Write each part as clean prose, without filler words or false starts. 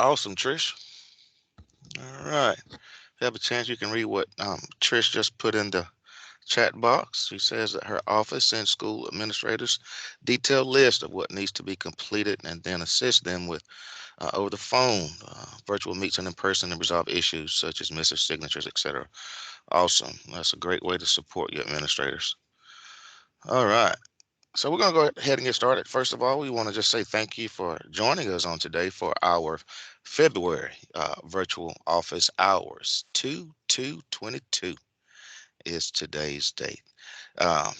Awesome, Trish. All right. If you have a chance, you can read what Trish just put in the chat box. She says that her office sends school administrators detailed list of what needs to be completed and then assist them with over the phone, virtual meets and in person and resolve issues such as missing signatures, etc. Awesome. That's a great way to support your administrators. All right. So we're going to go ahead and get started. First of all, we want to just say thank you for joining us on today for our February virtual office hours. 2/2/22 is today's date. Um,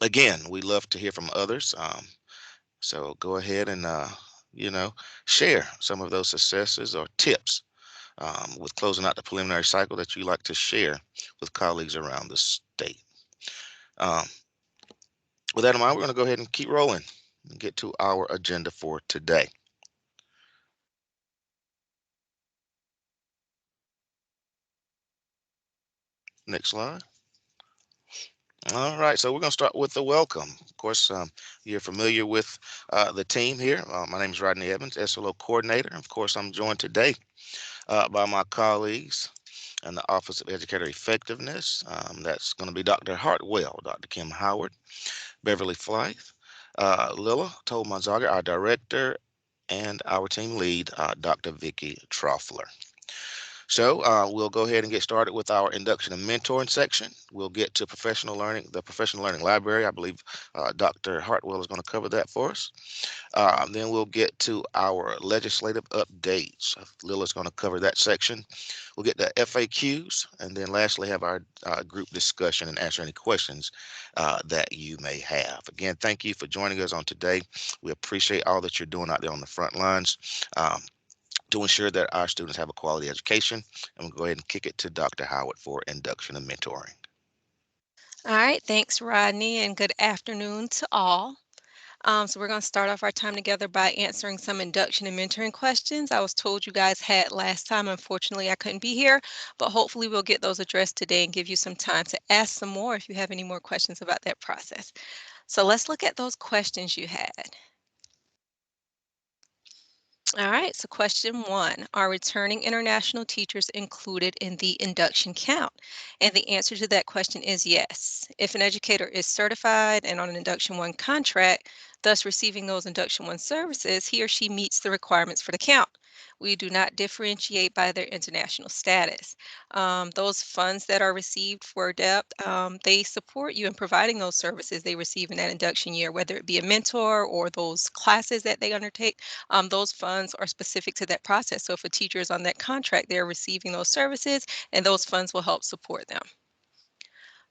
Again, we love to hear from others. So go ahead and, you know, share some of those successes or tips with closing out the preliminary cycle that you like to share with colleagues around the state. Um, with that in mind, we're going to go ahead and keep rolling and get to our agenda for today. Next slide. All right, so we're going to start with the welcome. Of course, you're familiar with the team here. My name is Rodney Evans, SLO coordinator. Of course, I'm joined today by my colleagues in the Office of Educator Effectiveness. That's going to be Dr. Hartwell, Dr. Kim Howard, Beverly Flythe, Lila Toll-Monzaga, our director, and our team lead, Dr. Vicki Troffler. So we'll go ahead and get started with our induction and mentoring section. We'll get to professional learning, the professional learning library. I believe Dr. Hartwell is going to cover that for us. Then we'll get to our legislative updates. Lila's going to cover that section. We'll get to FAQs, and then lastly have our group discussion and answer any questions that you may have. Again, thank you for joining us on today. We appreciate all that you're doing out there on the front lines. To ensure that our students have a quality education. And we'll go ahead and kick it to Dr. Howard for induction and mentoring. All right, thanks, Rodney, and good afternoon to all. So we're going to start off our time together by answering some induction and mentoring questions I was told you guys had last time. Unfortunately, I couldn't be here, but hopefully we'll get those addressed today and give you some time to ask some more if you have any more questions about that process. So let's look at those questions you had. All right, so question one, are returning international teachers included in the induction count? And the answer to that question is yes. If an educator is certified and on an Induction 1 contract, thus receiving those Induction 1 services, he or she meets the requirements for the count. We do not differentiate by their international status. Those funds that are received for DEP, they support you in providing those services they receive in that induction year, whether it be a mentor or those classes that they undertake. Those funds are specific to that process. So if a teacher is on that contract, they're receiving those services and those funds will help support them.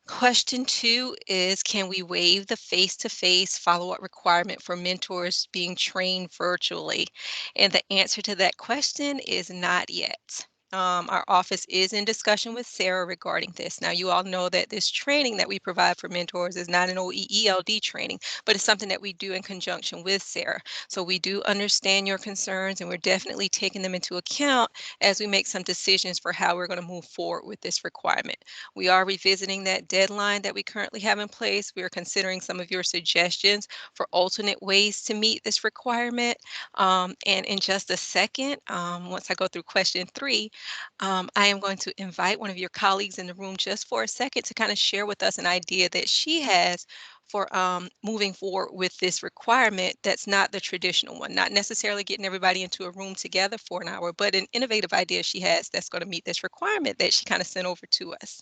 Question two is, can we waive the face-to-face follow-up requirement for mentors being trained virtually? And the answer to that question is not yet. Our office is in discussion with Sarah regarding this. Now, you all know that this training that we provide for mentors is not an OEELD training, but it's something that we do in conjunction with Sarah. So we do understand your concerns and we're definitely taking them into account as we make some decisions for how we're going to move forward with this requirement. We are revisiting that deadline that we currently have in place. We are considering some of your suggestions for alternate ways to meet this requirement. And in just a second, once I go through question three, I am going to invite one of your colleagues in the room just for a second to kind of share with us an idea that she has for moving forward with this requirement that's not the traditional one, not necessarily getting everybody into a room together for an hour, but an innovative idea she has that's going to meet this requirement that she kind of sent over to us.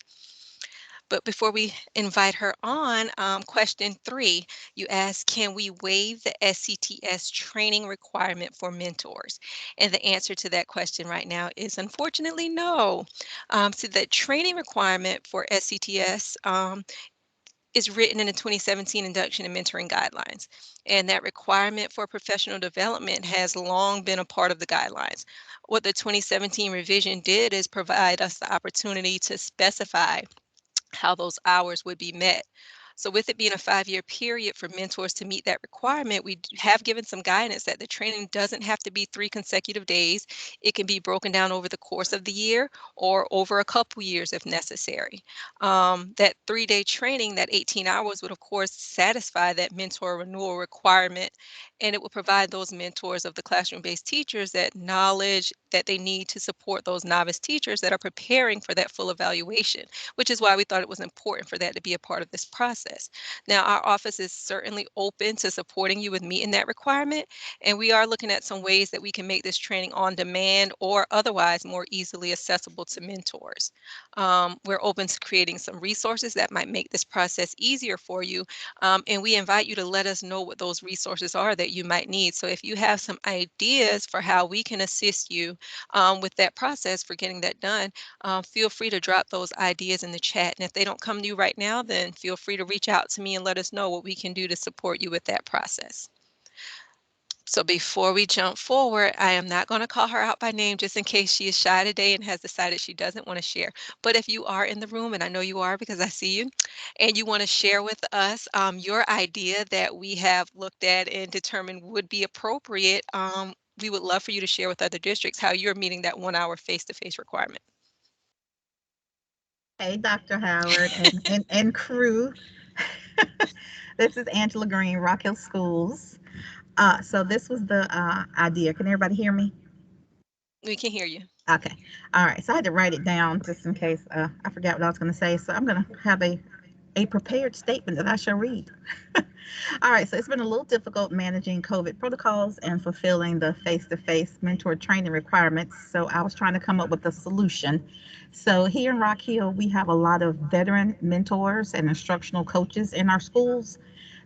But before we invite her on, question three, you asked, can we waive the SCTS training requirement for mentors? And the answer to that question right now is unfortunately no. So the training requirement for SCTS is written in the 2017 induction and mentoring guidelines. And that requirement for professional development has long been a part of the guidelines. What the 2017 revision did is provide us the opportunity to specify how those hours would be met. So with it being a 5-year period for mentors to meet that requirement, we have given some guidance that the training doesn't have to be 3 consecutive days. It can be broken down over the course of the year or over a couple years if necessary. That 3-day training, that 18 hours would of course satisfy that mentor renewal requirement, and it will provide those mentors of the classroom-based teachers that knowledge that they need to support those novice teachers that are preparing for that full evaluation, which is why we thought it was important for that to be a part of this process. Now, our office is certainly open to supporting you with meeting that requirement, and we are looking at some ways that we can make this training on demand or otherwise more easily accessible to mentors. We're open to creating some resources that might make this process easier for you, and we invite you to let us know what those resources are that you might need. So if you have some ideas for how we can assist you with that process for getting that done, feel free to drop those ideas in the chat. And if they don't come to you right now, then feel free to reach out to me and let us know what we can do to support you with that process. So before we jump forward, I am not going to call her out by name just in case she is shy today and has decided she doesn't want to share. But if you are in the room, and I know you are because I see you, and you want to share with us your idea that we have looked at and determined would be appropriate, we would love for you to share with other districts how you're meeting that 1 hour face-to-face requirement. Hey, Dr. Howard and crew. This is Angela Green, Rock Hill Schools. So this was the idea. Can everybody hear me? We can hear you. Okay. All right. So I had to write it down just in case I forgot what I was going to say. So I'm going to have a prepared statement that I shall read. All right. So it's been a little difficult managing COVID protocols and fulfilling the face-to-face mentor training requirements. So I was trying to come up with a solution. So here in Rock Hill, we have a lot of veteran mentors and instructional coaches in our schools.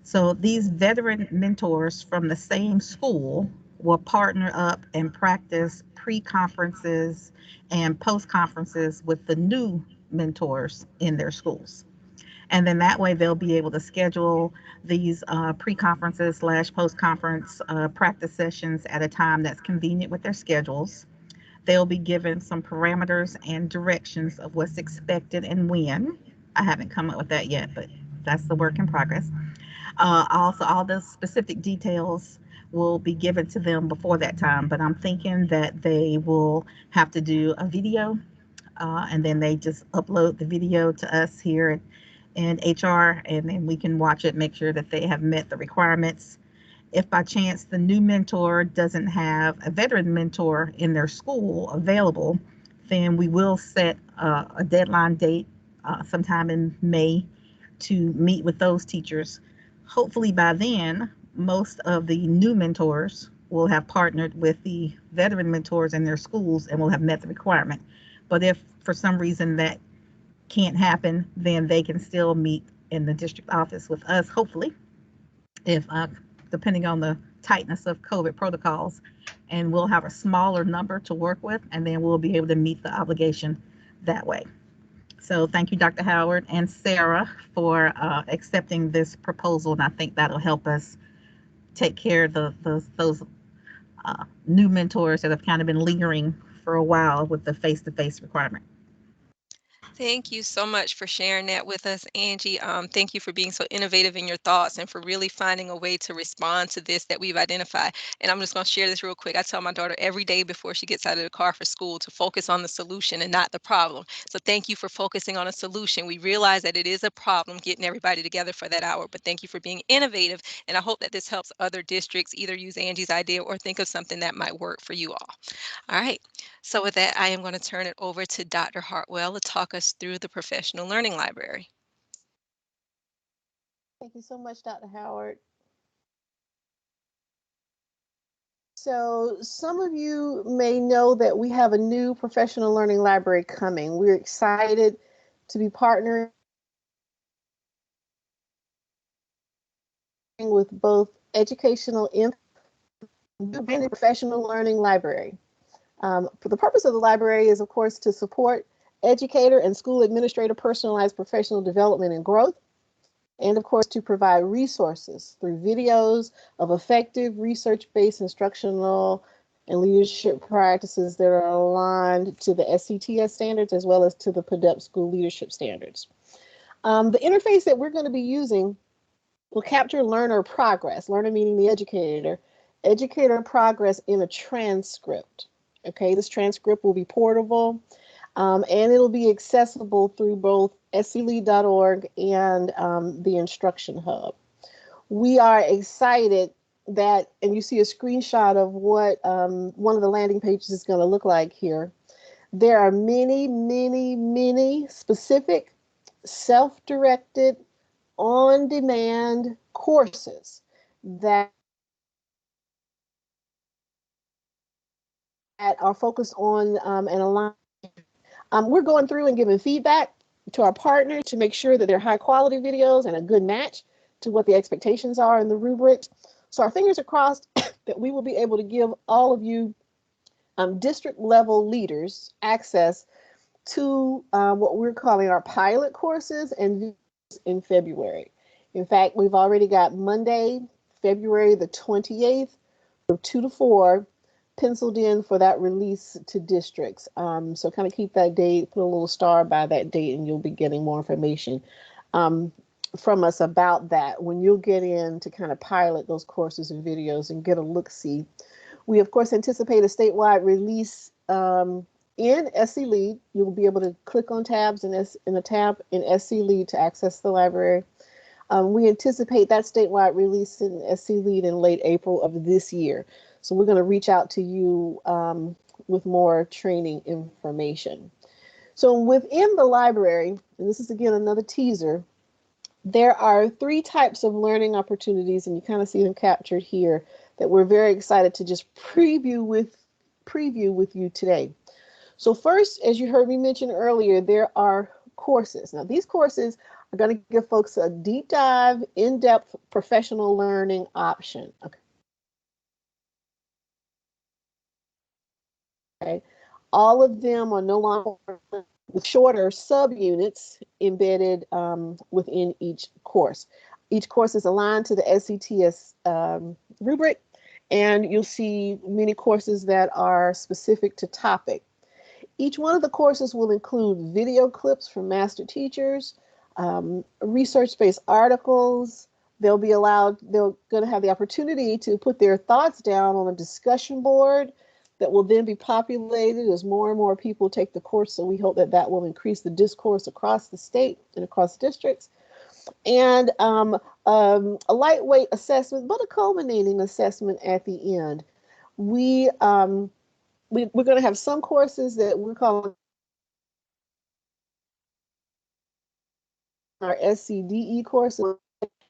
So these veteran mentors from the same school will partner up and practice pre-conferences and post-conferences with the new mentors in their schools. And then that way they'll be able to schedule these pre-conferences slash post-conference practice sessions at a time that's convenient with their schedules. They'll be given some parameters and directions of what's expected and when. I haven't come up with that yet, but that's the work in progress. Also, all the specific details will be given to them before that time, but I'm thinking that they will have to do a video, and then they just upload the video to us here in HR, and then we can watch it, make sure that they have met the requirements. If by chance the new mentor doesn't have a veteran mentor in their school available, then we will set a deadline date sometime in May to meet with those teachers. Hopefully by then, most of the new mentors will have partnered with the veteran mentors in their schools and will have met the requirement. But if for some reason that can't happen, then they can still meet in the district office with us, hopefully, if depending on the tightness of COVID protocols, and we'll have a smaller number to work with, and then we'll be able to meet the obligation that way. So thank you, Dr. Howard and Sarah, for accepting this proposal, and I think that'll help us take care of those new mentors that have kind of been lingering for a while with the face-to-face requirement. Thank you so much for sharing that with us, Angie. Thank you for being so innovative in your thoughts and for really finding a way to respond to this that we've identified. And I'm just going to share this real quick. I tell my daughter every day before she gets out of the car for school to focus on the solution and not the problem. So thank you for focusing on a solution. We realize that it is a problem getting everybody together for that hour, but thank you for being innovative. And I hope that this helps other districts either use Angie's idea or think of something that might work for you all. All right. So with that, I am going to turn it over to Dr. Hartwell to talk us through the Professional Learning Library. Thank you so much, Dr. Howard. So some of you may know that we have a new professional learning library coming. We're excited to be partnering with both Educational Impact and Professional Learning Library. For the purpose of the library is, of course, to support educator and school administrator personalized professional development and growth, and of course to provide resources through videos of effective research-based instructional and leadership practices that are aligned to the SCTS standards as well as to the PDEP school leadership standards. The interface that we're going to be using will capture learner progress, learner meaning the educator progress in a transcript. Okay, this transcript will be portable, and it'll be accessible through both sclead.org and the Instruction Hub. We are excited that, and you see a screenshot of what one of the landing pages is going to look like here. There are many, many, many specific self-directed on-demand courses that are focused on and aligned. We're going through and giving feedback to our partners to make sure that they're high quality videos and a good match to what the expectations are in the rubric. So our fingers are crossed that we will be able to give all of you district level leaders access to what we're calling our pilot courses and in February. In fact, we've already got Monday, February the 28th from 2 to 4 penciled in for that release to districts. So kind of keep that date, put a little star by that date, and you'll be getting more information from us about that when you'll get in to kind of pilot those courses and videos and get a look-see. We, of course, anticipate a statewide release in sclead. You'll be able to click on tabs in a tab in sclead to access the library. We anticipate that statewide release in sclead in late April of this year. So we're going to reach out to you with more training information. So within the library, and this is again another teaser, there are 3 types of learning opportunities, and you kind of see them captured here, that we're very excited to just preview with you today. So first, as you heard me mention earlier, there are courses. Now these courses are going to give folks a deep dive, in-depth professional learning option. Okay. All of them are no longer with shorter subunits embedded within each course. Each course is aligned to the SCTS rubric, and you'll see many courses that are specific to topic. Each one of the courses will include video clips from master teachers, research-based articles. They're going to have the opportunity to put their thoughts down on a discussion board that will then be populated as more and more people take the course. So we hope that that will increase the discourse across the state and across districts. And a lightweight assessment, but a culminating assessment at the end. We're going to have some courses that we're calling our SCDE courses,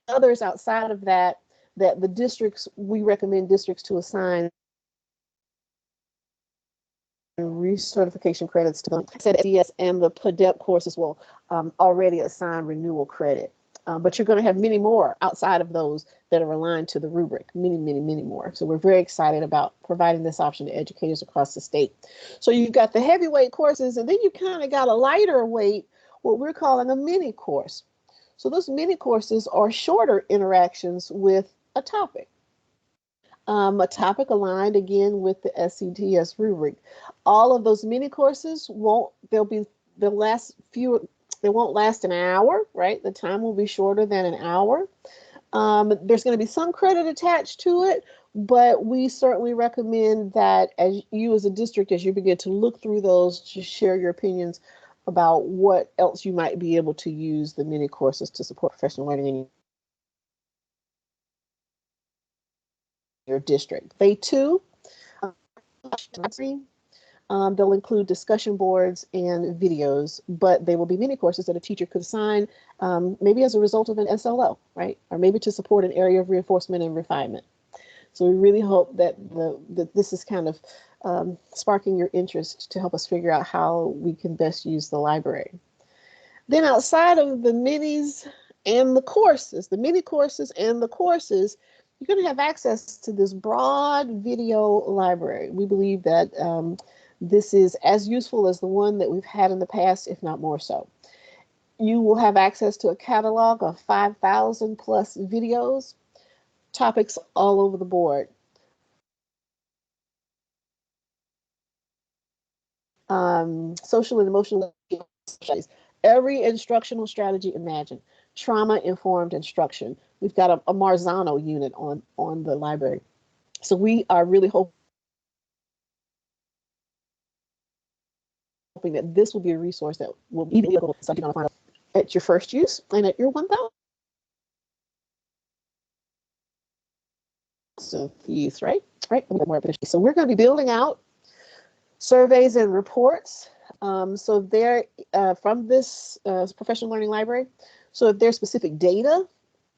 others outside of that the districts, we recommend districts to assign recertification credits to them. CS and the PDEP courses will already assign renewal credit. But you're going to have many more outside of those that are aligned to the rubric, many, many, many more. So we're very excited about providing this option to educators across the state. So you've got the heavyweight courses, and then you kind of got a lighter weight, what we're calling a mini course. So those mini courses are shorter interactions with a topic aligned again with the SCTS rubric. All of those mini courses won't last an hour, right? The time will be shorter than an hour. There's going to be some credit attached to it, but we certainly recommend that as a district, as you begin to look through those, to share your opinions about what else you might be able to use the mini courses to support professional learning in your district. They too, they'll include discussion boards and videos, but they will be mini courses that a teacher could assign maybe as a result of an SLO, right? Or maybe to support an area of reinforcement and refinement. So we really hope that this is kind of sparking your interest to help us figure out how we can best use the library. Then outside of the minis and the courses, the mini courses and the courses, you're going to have access to this broad video library. We believe that this is as useful as the one that we've had in the past, if not more so. You will have access to a catalog of 5,000 plus videos, topics all over the board. Social and emotional studies, every instructional strategy imagined. Trauma-informed instruction. We've got a Marzano unit on the library. So we are really hoping that this will be a resource that will be able to something find at your first use and at your 1,000th use, right? Right. So we're going to be building out surveys and reports. So there, from this professional learning library. So if there's specific data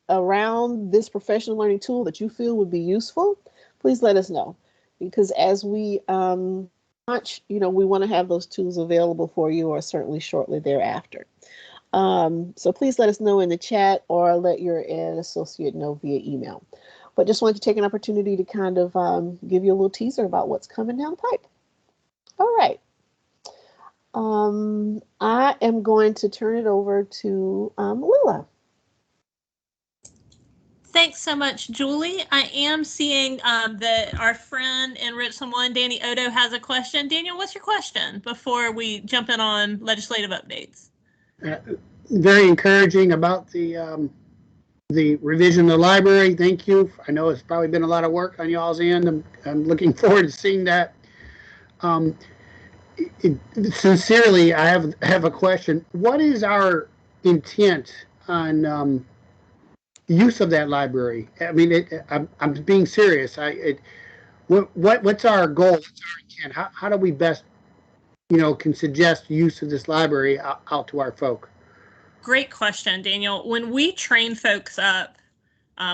around this professional learning tool that you feel would be useful, please let us know. Because as we launch, we want to have those tools available for you, or certainly shortly thereafter. So please let us know in the chat, or let your ed associate know via email. But just wanted to take an opportunity to kind of give you a little teaser about what's coming down the pipe. All right. I am going to turn it over to Lila. Thanks so much, Julie. I am seeing that our friend in Richland 1, Danny Odo, has a question. Daniel, what's your question before we jump in on legislative updates? Very encouraging about the revision of the library. Thank you. I know it's probably been a lot of work on y'all's end. I'm looking forward to seeing that. Sincerely, I have a question. What is our intent on use of that library? I mean, I'm being serious. What's our goal? What's our intent? How do we best, can suggest use of this library out to our folk? Great question, Daniel. When we train folks up,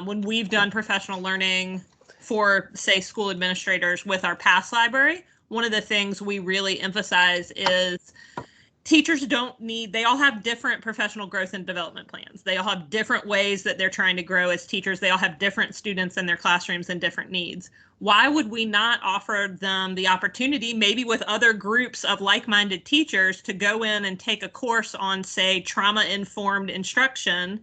when we've done professional learning for, say, school administrators with our past library, one of the things we really emphasize is teachers they all have different professional growth and development plans. They all have different ways that they're trying to grow as teachers. They all have different students in their classrooms and different needs. Why would we not offer them the opportunity, maybe with other groups of like-minded teachers, to go in and take a course on, say, trauma-informed instruction,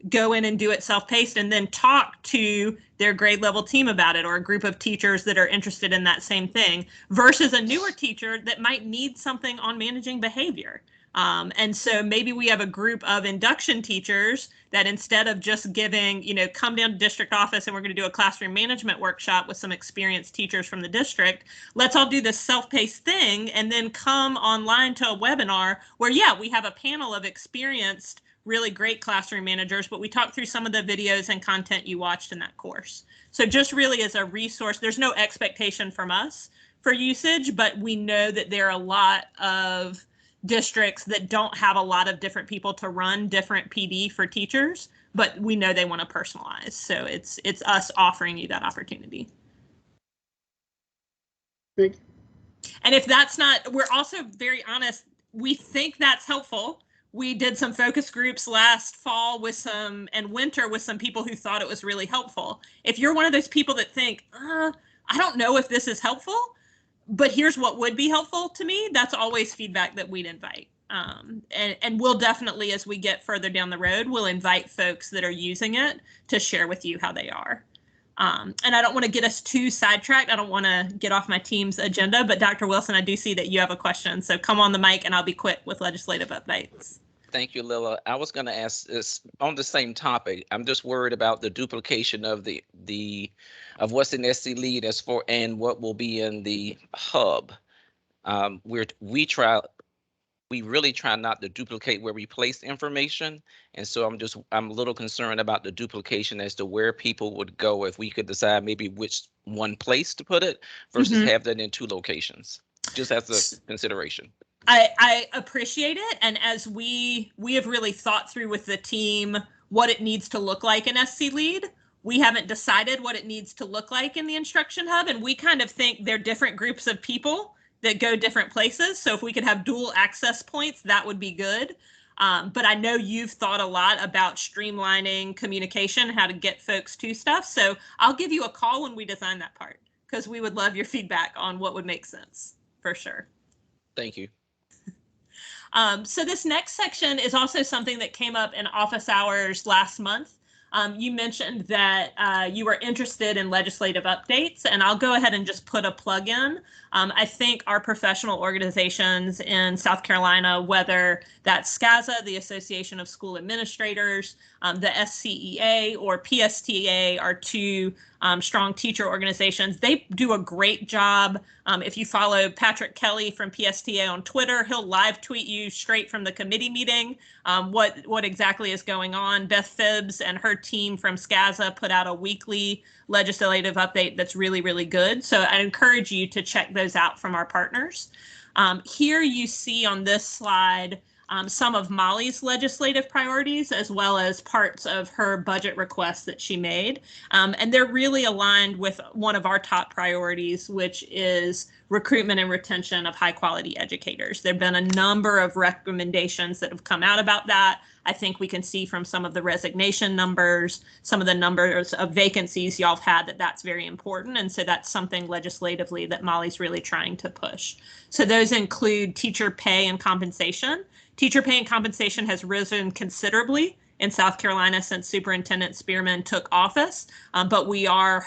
go in and do it self-paced, and then talk to their grade level team about it, or a group of teachers that are interested in that same thing, versus a newer teacher that might need something on managing behavior. And so maybe we have a group of induction teachers that, instead of just giving, come down to district office and we're going to do a classroom management workshop with some experienced teachers from the district, let's all do this self-paced thing and then come online to a webinar where, yeah, we have a panel of experienced, really great classroom managers, but we talk through some of the videos and content you watched in that course. So just really as a resource, there's no expectation from us for usage, but we know that there are a lot of districts that don't have a lot of different people to run different PD for teachers, but we know they want to personalize. So it's us offering you that opportunity. Thank you. And if that's not, we're also very honest, we think that's helpful. We did some focus groups last fall and winter with some people who thought it was really helpful. If you're one of those people that think, I don't know if this is helpful, but here's what would be helpful to me, that's always feedback that we'd invite. And we'll definitely, as we get further down the road, we'll invite folks that are using it to share with you how they are. And I don't want to get us too sidetracked. I don't want to get off my team's agenda, but Dr. Wilson, I do see that you have a question. So come on the mic and I'll be quick with legislative updates. Thank you, Lila. I was going to ask this on the same topic. I'm just worried about the duplication of of what's in SC Lead and what will be in the hub. We really try not to duplicate where we place information, and so I'm a little concerned about the duplication as to where people would go if we could decide maybe which one place to put it versus have that in 2 locations. Just as a consideration. I appreciate it. And as we have really thought through with the team what it needs to look like in SC Lead, we haven't decided what it needs to look like in the Instruction Hub. And we kind of think they're different groups of people that go different places. So if we could have dual access points, that would be good. But I know you've thought a lot about streamlining communication, how to get folks to stuff. So I'll give you a call when we design that part, because we would love your feedback on what would make sense, for sure. Thank you. So this next section is also something that came up in office hours last month. You mentioned that you were interested in legislative updates, and I'll go ahead and just put a plug in. I think our professional organizations in South Carolina, whether that's SCASA, the Association of School Administrators, the SCEA or PSTA are two strong teacher organizations. They do a great job. If you follow Patrick Kelly from PSTA on Twitter, he'll live tweet you straight from the committee meeting what exactly is going on. Beth Phibbs and her team from SCASA put out a weekly legislative update that's really, really good. So I encourage you to check those out from our partners. Here you see on this slide some of Molly's legislative priorities, as well as parts of her budget requests that she made. And they're really aligned with one of our top priorities, which is recruitment and retention of high quality educators. There have been a number of recommendations that have come out about that. I think we can see from some of the resignation numbers, some of the numbers of vacancies y'all have had, that that's very important. And so that's something legislatively that Molly's really trying to push. So those include teacher pay and compensation. Teacher pay and compensation has risen considerably in South Carolina since Superintendent Spearman took office, but we are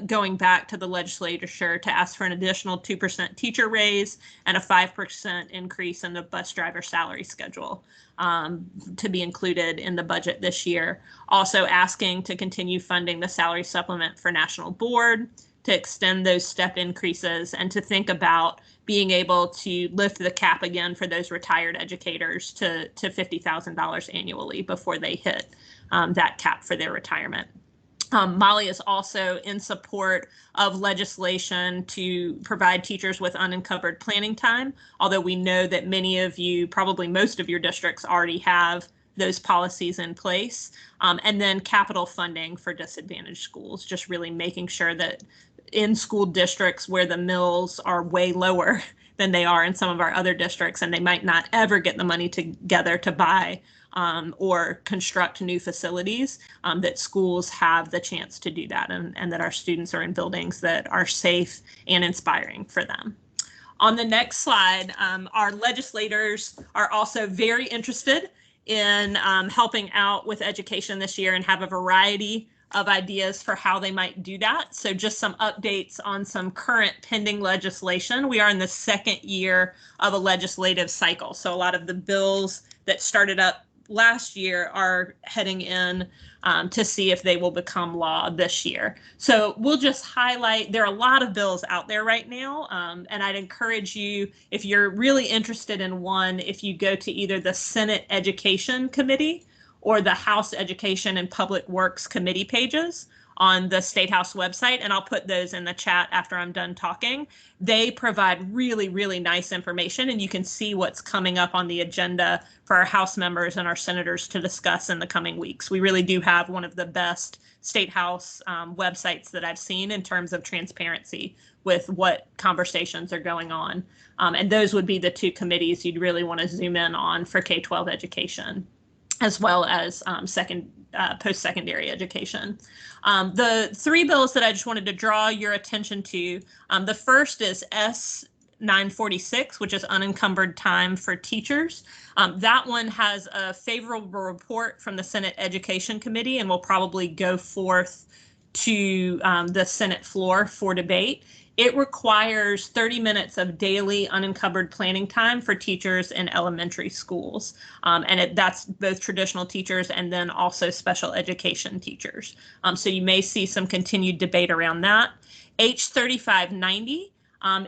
going back to the legislature to ask for an additional 2% teacher raise and a 5% increase in the bus driver salary schedule to be included in the budget this year. Also asking to continue funding the salary supplement for National Board, to extend those step increases, and to think about being able to lift the cap again for those retired educators to $50,000 annually before they hit that cap for their retirement. Molly is also in support of legislation to provide teachers with unencumbered planning time, although we know that many of you, probably most of your districts, already have those policies in place. And then capital funding for disadvantaged schools, just really making sure that in school districts where the mills are way lower than they are in some of our other districts, and they might not ever get the money together to buy or construct new facilities, that schools have the chance to do that, and that our students are in buildings that are safe and inspiring for them. On the next slide, our legislators are also very interested in helping out with education this year and have a variety of ideas for how they might do that. So just some updates on some current pending legislation. We are in the second year of a legislative cycle. So a lot of the bills that started up last year are heading in to see if they will become law this year. So we'll just highlight, there are a lot of bills out there right now. And I'd encourage you, if you're really interested in one, if you go to either the Senate Education Committee or the House Education and Public Works Committee pages on the State House website, and I'll put those in the chat after I'm done talking. They provide really, really nice information, and you can see what's coming up on the agenda for our House members and our senators to discuss in the coming weeks. We really do have one of the best State House websites that I've seen in terms of transparency with what conversations are going on. And those would be the two committees you'd really want to zoom in on for K-12 education, as well as post-secondary education. The three bills that I just wanted to draw your attention to, the first is S-946, which is unencumbered time for teachers. That one has a favorable report from the Senate Education Committee and will probably go forth to the Senate floor for debate. It requires 30 minutes of daily unencumbered planning time for teachers in elementary schools. And that's both traditional teachers and then also special education teachers. So you may see some continued debate around that. H3590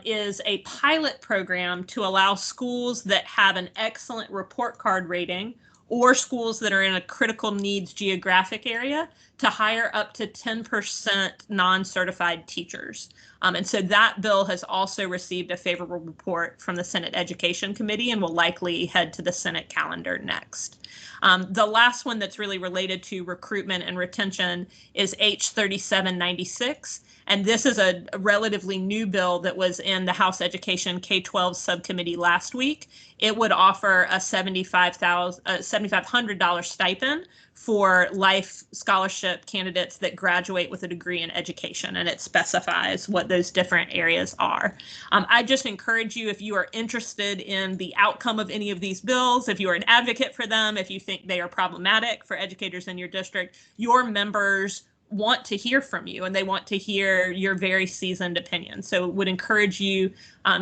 is a pilot program to allow schools that have an excellent report card rating or schools that are in a critical needs geographic area to hire up to 10% non-certified teachers. And so that bill has also received a favorable report from the Senate Education Committee and will likely head to the Senate calendar next. The last one that's really related to recruitment and retention is H3796. And this is a relatively new bill that was in the House Education K-12 subcommittee last week. It would offer a $75,000 $7,500 stipend for life scholarship candidates that graduate with a degree in education, and it specifies what those different areas are. I just encourage you, if you are interested in the outcome of any of these bills, if you are an advocate for them, if you think they are problematic for educators in your district, your members want to hear from you and they want to hear your very seasoned opinion. So would encourage you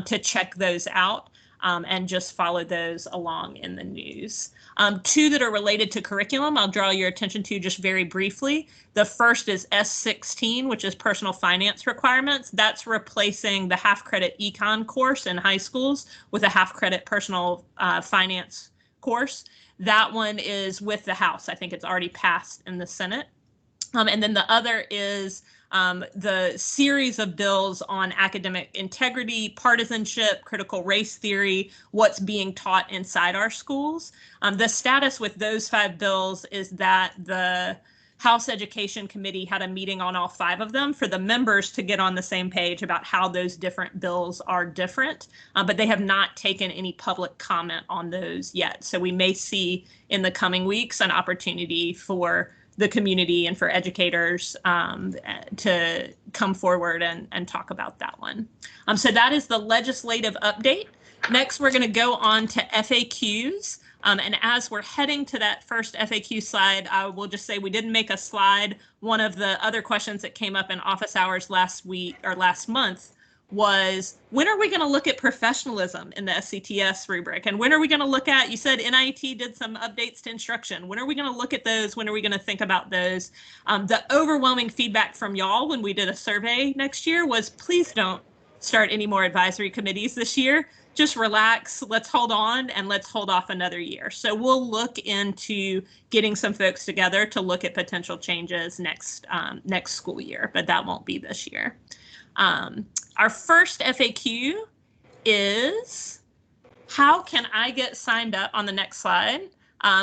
to check those out and just follow those along in the news. Two that are related to curriculum, I'll draw your attention to just very briefly. The first is S16, which is personal finance requirements. That's replacing the half-credit econ course in high schools with a half-credit personal finance course. That one is with the House. I think it's already passed in the Senate. And then the other is the series of bills on academic integrity, partisanship, critical race theory, what's being taught inside our schools. The status with those 5 bills is that the House Education Committee had a meeting on all 5 of them for the members to get on the same page about how those different bills are different, but they have not taken any public comment on those yet. So we may see in the coming weeks an opportunity for the community and for educators to come forward and talk about that one. So that is the legislative update. Next, we're going to go on to FAQs. And as we're heading to that first FAQ slide, I will just say we didn't make a slide. One of the other questions that came up in office hours last week or last month was, when are we going to look at professionalism in the SCTS rubric? And when are we going to look at, you said NIET did some updates to instruction. When are we going to look at those? When are we going to think about those? The overwhelming feedback from y'all when we did a survey next year was, please don't start any more advisory committees this year. Just relax, let's hold on, and let's hold off another year. So we'll look into getting some folks together to look at potential changes next school year, but that won't be this year. Our first FAQ is, how can I get signed up, on the next slide,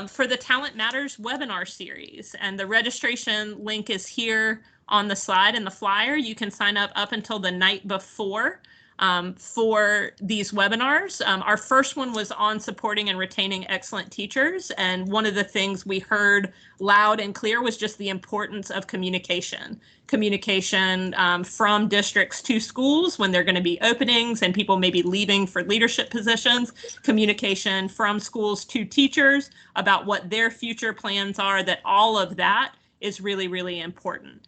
for the Talent Matters webinar series? And the registration link is here on the slide in the flyer. You can sign up until the night before for these webinars. Our first one was on supporting and retaining excellent teachers. And one of the things we heard loud and clear was just the importance of communication. Communication from districts to schools when they're going to be openings and people may be leaving for leadership positions. Communication from schools to teachers about what their future plans are, that all of that is really, really important.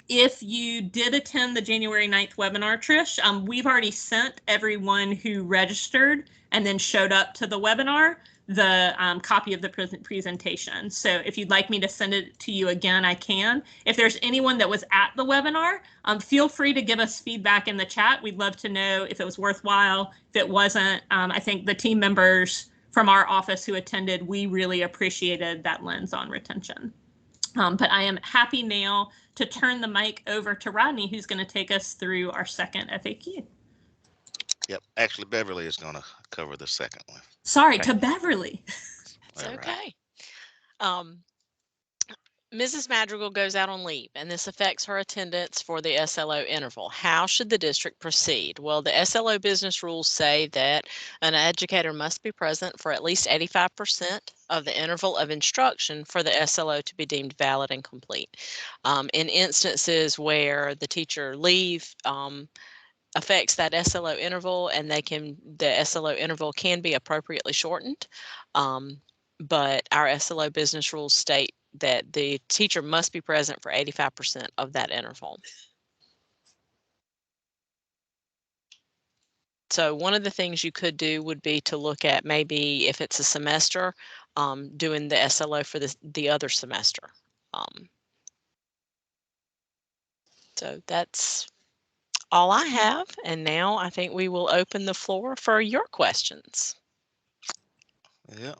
If you did attend the January 9th webinar, Trish, we've already sent everyone who registered and then showed up to the webinar the copy of the presentation. So if you'd like me to send it to you again, I can. If there's anyone that was at the webinar, feel free to give us feedback in the chat. We'd love to know if it was worthwhile, if it wasn't. I think the team members from our office who attended, we really appreciated that lens on retention. But I am happy now to turn the mic over to Rodney, who's going to take us through our second FAQ. Yep, actually Beverly is going to cover the second one. Sorry, Okay. to Beverly. It's All right. okay. Mrs. Madrigal goes out on leave, and this affects her attendance for the SLO interval. How should the district proceed? Well, the SLO business rules say that an educator must be present for at least 85% of the interval of instruction for the SLO to be deemed valid and complete. In instances where the teacher leave affects that SLO interval, and the SLO interval can be appropriately shortened. But our SLO business rules state that the teacher must be present for 85% of that interval. So one of the things you could do would be to look at, maybe if it's a semester, doing the SLO for the other semester. So that's all I have. And now I think we will open the floor for your questions. Yeah.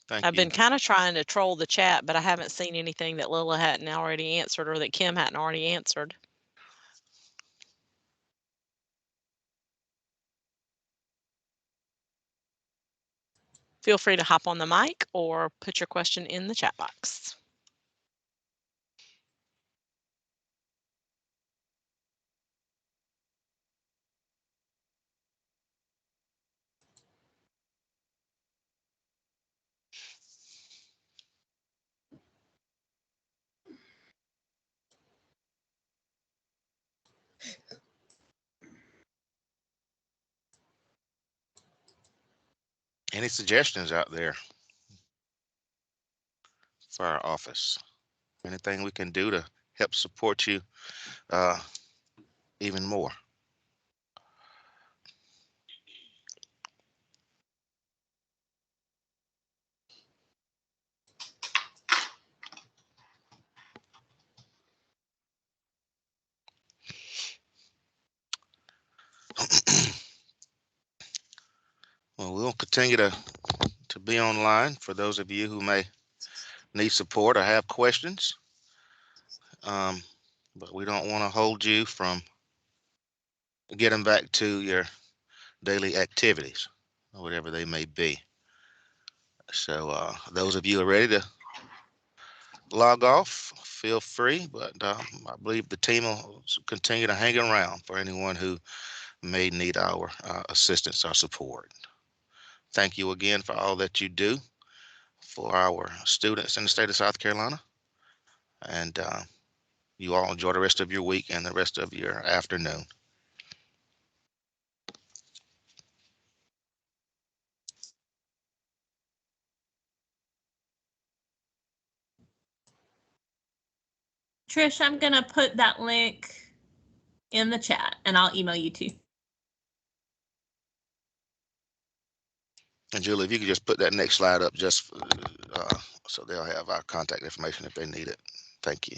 Thank I've you. been kind of trying to troll the chat, but I haven't seen anything that Lila hadn't already answered or that Kim hadn't already answered. Feel free to hop on the mic or put your question in the chat box. Any suggestions out there for our office? Anything we can do to help support you even more? Well, we'll continue to be online for those of you who may need support or have questions. But we don't want to hold you from getting back to your daily activities, whatever they may be. So those of you who are ready to log off, feel free, but I believe the team will continue to hang around for anyone who may need our assistance or support. Thank you again for all that you do for our students in the state of South Carolina. And you all enjoy the rest of your week and the rest of your afternoon. Trish, I'm going to put that link in the chat and I'll email you too. And Julie, if you could just put that next slide up just so they'll have our contact information if they need it. Thank you.